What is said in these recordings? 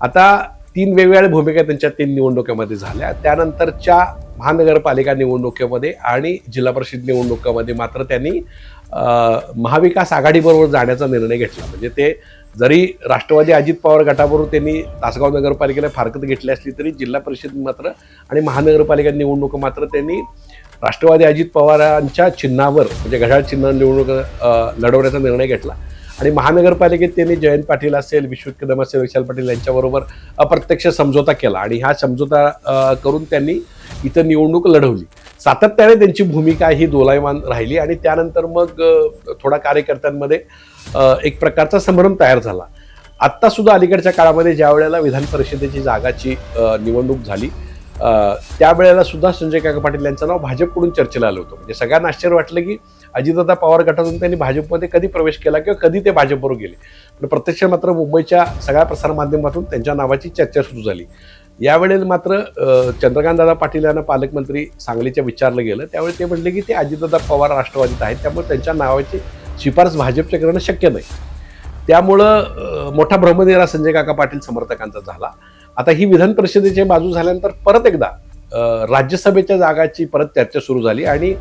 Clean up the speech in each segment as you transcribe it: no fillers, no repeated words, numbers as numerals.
आता 3 वेगवेगळ्या भूमिका त्यांच्या 3 निवडणुकीमध्ये झाल्या. त्यानंतरच्या महानगरपालिका निवडणुकीमध्ये आणि जिल्हा परिषद निवडणुकीमध्ये मात्र त्यांनी महाविकास आघाडीबरोबर जाण्याचा निर्णय घेतला. म्हणजे ते जरी राष्ट्रवादी अजित पवार गटाबरोबर त्यांनी तासगाव नगरपालिकेला फारकत घेतली असली तरी जिल्हा परिषद मात्र आणि महानगरपालिका निवडणूक मात्र त्यांनी राष्ट्रवादी अजित पवारांच्या चिन्हावर म्हणजे घड्याळ चिन्ह निवडणूक लढवण्याचा निर्णय घेतला. आणि महानगरपालिकेत त्यांनी जयंत पाटील असेल, विश्वजित कदम असेल, विशाल पाटील यांच्याबरोबर अप्रत्यक्ष समझोता केला आणि हा समझोता करून त्यांनी इथं निवडणूक लढवली. सातत्याने त्यांची भूमिका ही दोलायमान राहिली आणि त्यानंतर मग थोडा कार्यकर्त्यांमध्ये एक प्रकारचा संभ्रम तयार झाला. आत्ता सुद्धा अलीकडच्या काळामध्ये ज्या वेळेला विधान परिषदेची जागाची निवडणूक झाली त्यावेळेला सुद्धा संजय काका पाटील यांचं नाव भाजपकडून चर्चेला आलं होतं. म्हणजे सगळ्यांना आश्चर्य वाटलं की अजितदादा पवार गटातून त्यांनी भाजपमध्ये कधी प्रवेश केला किंवा कधी ते भाजपबरोबर गेले. पण प्रत्यक्ष मात्र मुंबईच्या सगळ्या प्रसारमाध्यमातून त्यांच्या नावाची चर्चा सुरू झाली. यावेळेला मात्र चंद्रकांतदादा पाटील यांना पालकमंत्री सांगलीच्या विचारलं गेलं त्यावेळी ते म्हटले की ते अजितदादा पवार राष्ट्रवादीत आहेत त्यामुळे त्यांच्या नावाची शिफारस भाजपच्या करणं शक्य नाही. त्यामुळं मोठा भ्रमनिरा संजय काका पाटील समर्थकांचा झाला. आता ही विधान परिषदेची बाजू झाल्यानंतर परत एकदा राज्यसभेच्या जागाची परत चर्चा सुरू झाली आणि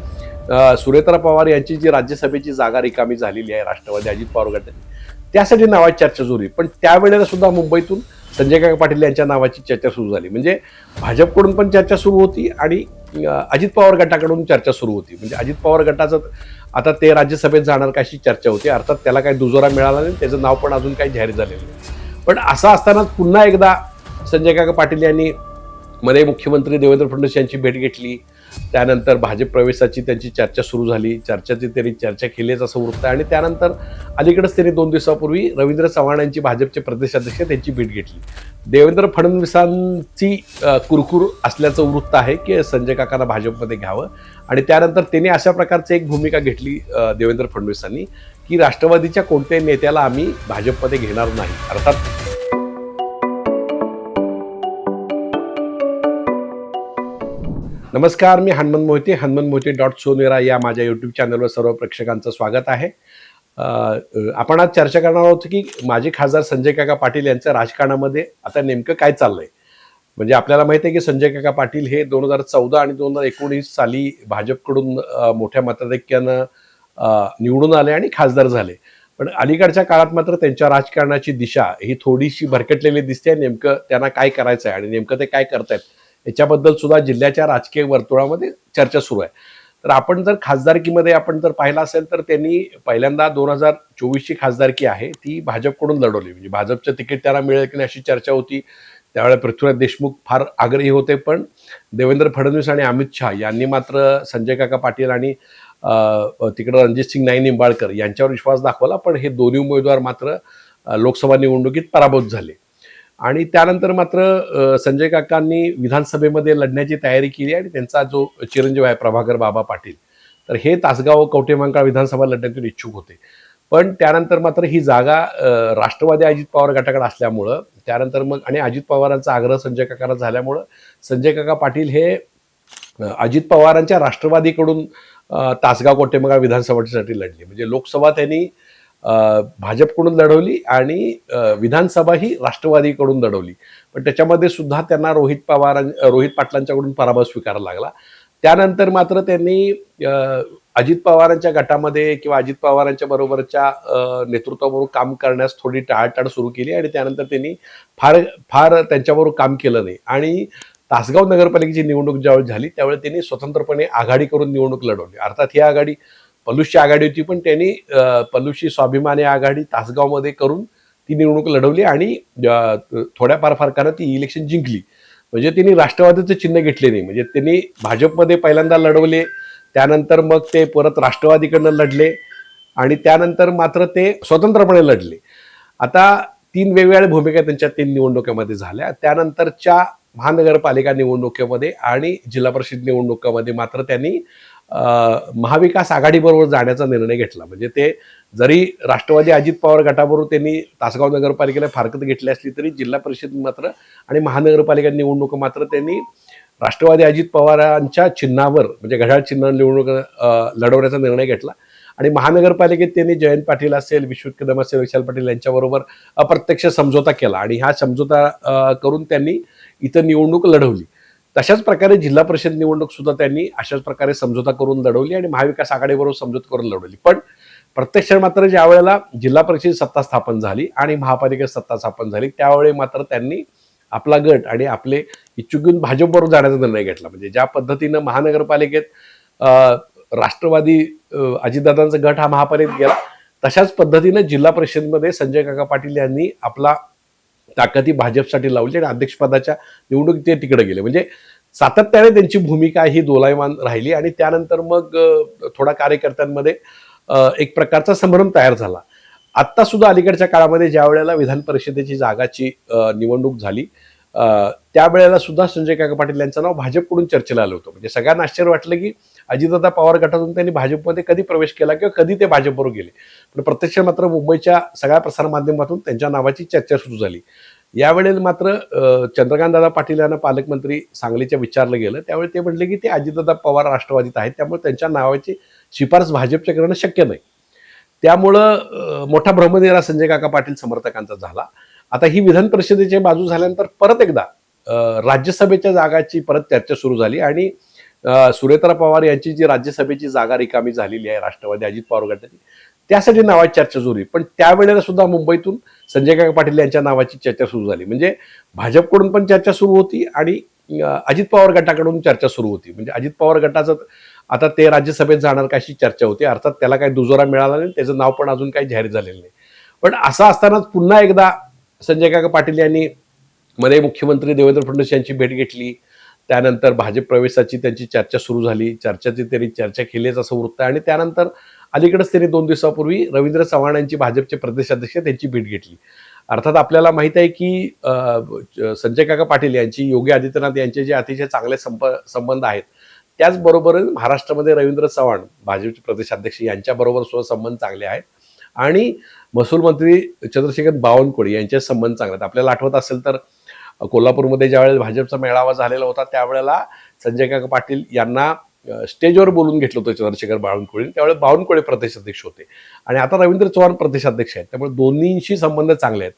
सुरेत्रा पवार यांची जी राज्यसभेची जागा रिकामी झालेली आहे राष्ट्रवादी अजित पवार गटाने त्यासाठी नावाची चर्चा सुरू आहे. पण त्यावेळेला सुद्धा मुंबईतून संजय काका पाटील यांच्या नावाची चर्चा सुरू झाली. म्हणजे भाजपकडून पण चर्चा सुरू होती आणि अजित पवार गटाकडून चर्चा सुरू होती. म्हणजे अजित पवार गटाचं आता ते राज्यसभेत जाणार का अशी चर्चा होती. अर्थात त्याला काही दुजोरा मिळाला नाही, त्याचं नाव पण अजून काही जाहीर झालेलं नाही. पण असं असताना पुन्हा एकदा संजय काका पाटील यांनी मध्ये मुख्यमंत्री देवेंद्र फडणवीस यांची भेट घेतली. त्यानंतर भाजप प्रवेशाची त्यांची चर्चा सुरू झाली. त्यांनी चर्चा केलीच असं वृत्त आहे. आणि त्यानंतर अलीकडेच त्यांनी 2 दिवसापूर्वी रवींद्र चव्हाण यांची भाजपचे प्रदेशाध्यक्ष त्यांची भेट घेतली. देवेंद्र फडणवीसांची कुरकुर असल्याचं वृत्त आहे की संजय काकांना भाजपमध्ये घ्यावं आणि त्यानंतर त्यांनी अशा प्रकारची एक भूमिका घेतली देवेंद्र फडणवीसांनी की राष्ट्रवादीच्या कोणत्याही नेत्याला आम्ही भाजपमध्ये घेणार नाही. अर्थात नमस्कार, मी हनुमंत मोहिते, हनुमंतमोहिते.सोनेरा या माझ्या यूट्यूब चॅनलवर सर्व प्रेक्षकांचं स्वागत आहे. आपण आज चर्चा करणार आहोत की माजी खासदार संजय काका पाटील यांच्या राजकारणामध्ये आता नेमकं काय चाललंय. म्हणजे आपल्याला माहिती आहे की संजय काका पाटील हे 2014 आणि 2019 साली भाजपकडून मोठ्या मताधिक्यानं निवडून आले आणि खासदार झाले. पण अलीकडच्या काळात मात्र त्यांच्या राजकारणाची दिशा ही थोडीशी भरकटलेली दिसते. नेमकं त्यांना काय करायचं आहे आणि नेमकं ते काय करतायत याच्याबद्दल सुद्धा जिल्ह्याच्या राजकीय वर्तुळामध्ये चर्चा सुरू आहे. तर आपण जर खासदारकीमध्ये आपण जर पाहिलं असेल तर त्यांनी पहिल्यांदा 2024ची खासदारकी आहे ती भाजपकडून लढवली. म्हणजे भाजपचं तिकीट त्यांना मिळेल की नाही अशी चर्चा होती. त्यावेळेला पृथ्वीराज देशमुख फार आग्रही होते. पण देवेंद्र फडणवीस आणि अमित शहा यांनी मात्र संजय काका पाटील आणि तिकडं रणजितसिंग नाईक निंबाळकर यांच्यावर विश्वास दाखवला. पण हे दोन्ही उमेदवार मात्र लोकसभा निवडणुकीत पराभूत झाले. आणि त्यानंतर मात्र संजय काकांनी विधानसभेमध्ये लढण्याची तयारी केली आणि त्यांचा जो चिरंजीव आहे प्रभाकर बाबा पाटील तर हे तासगाव कवठेमहांकाळ विधानसभा लढण्यातून इच्छुक होते. पण त्यानंतर मात्र ही जागा राष्ट्रवादी अजित पवार गटाकडे असल्यामुळं त्यानंतर मग आणि अजित पवारांचा आग्रह संजय काकांना झाल्यामुळं संजय काका पाटील हे अजित पवारांच्या राष्ट्रवादीकडून तासगाव कवठेमहांकाळ विधानसभेसाठी लढले. म्हणजे लोकसभा त्यांनी भाजपकडून लढवली आणि विधानसभा ही राष्ट्रवादीकडून लढवली. पण त्याच्यामध्ये सुद्धा त्यांना रोहित पाटलांच्याकडून पराभव स्वीकारावा लागला. त्यानंतर मात्र त्यांनी अजित पवारांच्या गटामध्ये किंवा अजित पवारांच्या बरोबरच्या नेतृत्वाबरोबर काम करण्यास थोडी टाळाटाळ सुरू केली आणि त्यानंतर त्यांनी फार त्यांच्याबरोबर काम केलं नाही. आणि तासगाव नगरपालिकेची निवडणूक ज्यावेळी झाली त्यावेळी त्यांनी स्वतंत्रपणे आघाडी करून निवडणूक लढवली. अर्थात ही आघाडी पलूसची आघाडी होती पण त्यांनी पलूसची स्वाभिमानी आघाडी तासगावमध्ये करून ती निवडणूक लढवली आणि थोड्याफार फरकानं ती इलेक्शन जिंकली. म्हणजे त्यांनी राष्ट्रवादीचं चिन्ह घेतले नाही. म्हणजे त्यांनी भाजपमध्ये पहिल्यांदा लढवले त्यानंतर मग ते परत राष्ट्रवादीकडनं लढले आणि त्यानंतर मात्र ते स्वतंत्रपणे लढले. आता 3 वेगवेगळ्या भूमिका त्यांच्या 3 निवडणुकीमध्ये झाल्या. त्यानंतरच्या महानगरपालिका निवडणुकीमध्ये आणि जिल्हा परिषद निवडणुकीमध्ये मात्र त्यांनी महाविकास आघाडीबरोबर जाण्याचा निर्णय घेतला. म्हणजे ते जरी राष्ट्रवादी अजित पवार गटाबरोबर त्यांनी तासगाव नगरपालिकेला फारकत घेतली असली तरी जिल्हा परिषद मात्र आणि महानगरपालिका निवडणूक मात्र त्यांनी राष्ट्रवादी अजित पवारांच्या चिन्हावर म्हणजे घड्याळ चिन्ह निवडणूक लढवण्याचा निर्णय घेतला. आणि महानगरपालिकेत त्यांनी जयंत पाटील असेल, विश्वजित कदम असेल, विशाल पाटील यांच्याबरोबर अप्रत्यक्ष समझोता केला आणि हा समझोता करून त्यांनी इथं निवडणूक लढवली. तशाच प्रकारे जिल्हा परिषद निवडणूक सुद्धा त्यांनी अशाच प्रकारे समझोता करून लढवली आणि महाविकास आघाडीबरोबर समझोता करून लढवली. पण प्रत्यक्षात मात्र ज्या वेळेला जिल्हा परिषद सत्ता स्थापन झाली आणि महापालिकेत सत्ता स्थापन झाली त्यावेळी मात्र त्यांनी आपला गट आणि आपले इच्छुक घेऊन भाजपबरोबर जाण्याचा निर्णय घेतला. म्हणजे ज्या पद्धतीनं महानगरपालिकेत राष्ट्रवादी अजितदादांचा गट हा महापालिकेत गेला, तशाच पद्धतीनं जिल्हा परिषदमध्ये संजय काका पाटील यांनी आपला ताकद ही भाजपसाठी लावली आणि अध्यक्षपदाच्या निवडणुकीत ते तिकडे गेले. म्हणजे सातत्याने त्यांची भूमिका ही दोलायमान राहिली आणि त्यानंतर मग थोडा कार्यकर्त्यांमध्ये एक प्रकारचा संभ्रम तयार झाला. आत्ता सुद्धा अलीकडच्या काळामध्ये ज्या वेळेला विधान परिषदेची जागाची निवडणूक झाली त्यावेळेला सुद्धा संजय काका पाटील यांचं नाव भाजपकडून चर्चेला आलं होतं. म्हणजे सगळ्यांना आश्चर्य वाटलं की अजितदादा पवार गटातून त्यांनी भाजपमध्ये कधी प्रवेश केला किंवा कधी ते भाजपबरोबर गेले. पण प्रत्यक्ष मात्र मुंबईच्या सगळ्या प्रसारमाध्यमातून त्यांच्या नावाची चर्चा सुरू झाली. यावेळेला मात्र चंद्रकांतदादा पाटील यांना पालकमंत्री सांगलीच्या विचारलं गेलं त्यावेळी ते म्हटले की ते अजितदादा पवार राष्ट्रवादीत आहेत त्यामुळे त्यांच्या नावाची शिफारस भाजपच्या करणं शक्य नाही. त्यामुळं मोठा भ्रमनिरा संजय काका पाटील समर्थकांचा झाला. आता ही विधान परिषदेची बाजू झाल्यानंतर परत एकदा राज्यसभेच्या जागाची परत चर्चा सुरू झाली आणि सुनेत्रा पवार यांची जी राज्यसभेची जागा रिकामी झालेली आहे राष्ट्रवादी अजित पवार गटाची त्यासाठी नावाची चर्चा सुरू. पण त्यावेळेला सुद्धा मुंबईतून संजय काका पाटील यांच्या नावाची चर्चा सुरू झाली. म्हणजे भाजपकडून पण चर्चा सुरू होती आणि अजित पवार गटाकडून चर्चा सुरू होती. म्हणजे अजित पवार गटाचं आता ते राज्यसभेत जाणार का अशी चर्चा होती. अर्थात त्याला काही दुजोरा मिळाला नाही, त्याचं नाव पण अजून काही जाहीर झालेलं नाही. पण असं असतानाच पुन्हा एकदा संजय काका पाटील यांनी मध्ये मुख्यमंत्री देवेंद्र फडणवीस यांची भेट घेतली. त्यानंतर भाजप प्रवेशाची त्यांची चर्चा सुरू झाली. त्यांनी चर्चा केलीच असं वृत्त आहे आणि त्यानंतर अलीकडेच त्यांनी 2 दिवसापूर्वी रवींद्र चव्हाण यांची भाजपचे प्रदेशाध्यक्ष त्यांची भेट घेतली. अर्थात आपल्याला माहित आहे की संजय काका पाटील यांची योगी आदित्यनाथ यांचे जे अतिशय चांगले संबंध आहेत त्याचबरोबर महाराष्ट्रामध्ये रवींद्र चव्हाण भाजपचे प्रदेशाध्यक्ष यांच्याबरोबर सुद्धा संबंध चांगले आहेत आणि महसूल मंत्री चंद्रशेखर बावनकुळे यांचे संबंध चांगले आहेत. आपल्याला आठवत असेल तर कोल्हापूरमध्ये ज्यावेळेला भाजपचा मेळावा झालेला होता त्यावेळेला संजय काका पाटील यांना स्टेजवर बोलून घेतलं होतं चंद्रशेखर बावनकुळे. त्यावेळेला बावनकुळे प्रदेशाध्यक्ष होते आणि आता रवींद्र चव्हाण प्रदेशाध्यक्ष आहेत. त्यामुळे दोन्हींशी संबंध चांगले आहेत.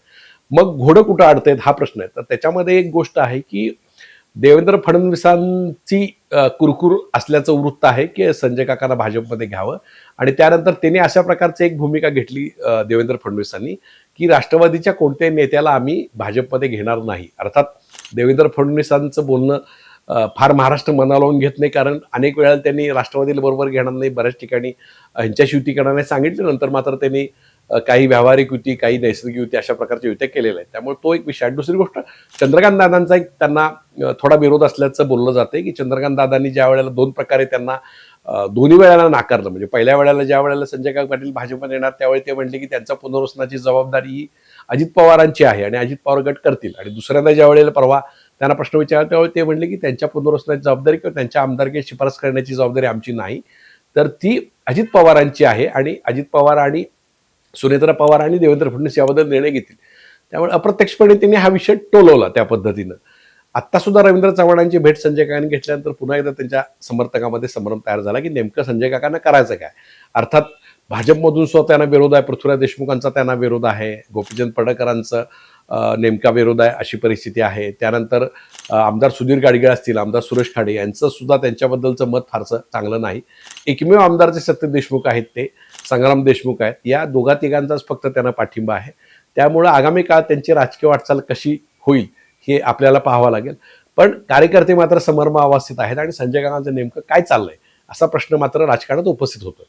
मग घोडं कुठं अडतायत हा प्रश्न आहे. तर त्याच्यामध्ये एक गोष्ट आहे की देवेंद्र फडणवीसांची कुरकुर असल्याचं वृत्त आहे की संजय काकांना भाजपमध्ये घ्यावं आणि त्यानंतर त्यांनी अशा प्रकारची एक भूमिका घेतली देवेंद्र फडणवीसांनी की राष्ट्रवादीच्या कोणत्याही नेत्याला आम्ही भाजपमध्ये घेणार नाही. अर्थात देवेंद्र फडणवीसांचं बोलणं फार महाराष्ट्र मनाला लावून घेत नाही, कारण अनेक वेळा त्यांनी राष्ट्रवादीला बरोबर घेणार नाही, बऱ्याच ठिकाणी ह्यांच्याशी युती करणार नाही सांगितलं. नंतर मात्र त्यांनी काही व्यावहारिक युती काही नैसर्गिक युती अशा प्रकारच्या युत्या केलेल्या आहेत. त्यामुळे तो एक विषय आहे. दुसरी गोष्ट चंद्रकांत दादांचा एक त्यांना थोडा विरोध असल्याचं बोललं जाते की चंद्रकांत दादांनी ज्या वेळेला 2 प्रकारे त्यांना दोन्ही वेळेला नाकारलं. म्हणजे पहिल्या वेळेला ज्या वेळेला संजय काका पाटील भाजपमध्ये येणार त्यावेळी ते म्हणले की त्यांच्या पुनर्वसनाची जबाबदारी ही अजित पवारांची आहे आणि अजित पवार गट करतील. आणि दुसऱ्यांदा ज्या वेळेला परवा त्यांना प्रश्न विचारला त्यावेळी ते म्हणले की त्यांच्या पुनर्वसनाची जबाबदारी किंवा त्यांच्या आमदारकी शिफारस करण्याची जबाबदारी आमची नाही, तर ती अजित पवारांची आहे आणि अजित पवार आणि सुनेत्रा पवार आणि देवेंद्र फडणवीस याबद्दल निर्णय घेतील. त्यामुळे अप्रत्यक्षपणे त्यांनी हा विषय टोलवला त्या पद्धतीनं. आत्ता सुद्धा रवींद्र चव्हाणांची भेट संजय काकांनी घेतल्यानंतर पुन्हा एकदा त्यांच्या समर्थकामध्ये संभ्रम तयार झाला की नेमकं संजय काकांना करायचं काय. अर्थात भाजपमधून सुद्धा त्यांना विरोध आहे, पृथ्वीराज देशमुखांचा त्यांना विरोध आहे, गोपीचंद पडळकरांचं नेमका विरोध आहे अशी परिस्थिती आहे. त्यानंतर आमदार सुधीर गाडगीळ असतील, आमदार सुरेश खाडे यांचं सुद्धा त्यांच्याबद्दलचं मत फारसं चांगलं नाही. एकमेव आमदार जे सत्य देशमुख आहेत ते संग्राम देशमुख आहेत. या दोघा तिघांचाच फक्त त्यांना पाठिंबा आहे. त्यामुळं आगामी काळात त्यांची राजकीय वाटचाल कशी होईल हे आपल्याला पाहावं लागेल. पण कार्यकर्ते मात्र समर्म अवस्थेत आहेत आणि संजय काकांचं नेमकं काय चाललंय असा प्रश्न मात्र राजकारणात उपस्थित होतो.